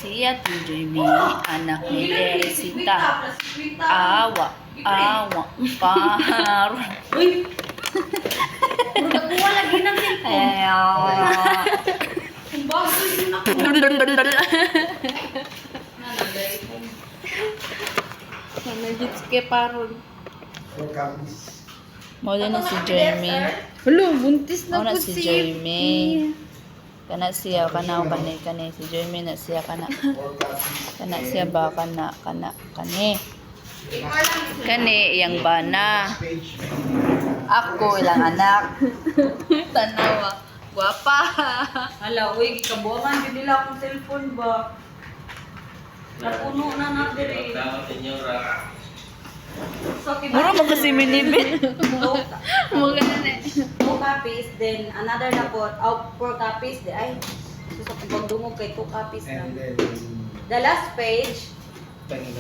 Si Ate Jamie, anak ni Teresita. Awa, awa, paro. Uy! Nakuha lagi ng cellphone. Ang bago yun ako. Nagits kay paron. Mula na si Jamie. Hello, buntis na Muna po si si Jamie. Kana siya, kana kani. Si Jamie na siya, kana. Kana siya ba, kana, kani. Kani, iyang bana. Ako, ilang anak. Tanawa. Guwapa. Hala, uy, gikabuangan din nila akong cellphone ba? Napuno na na dire. So, Mura mo kasi minibit. Mga na. 2 copies, then another na po, 4 copies, then ay, susok pagdungog kay 2 copies na. And then, The last page, pengen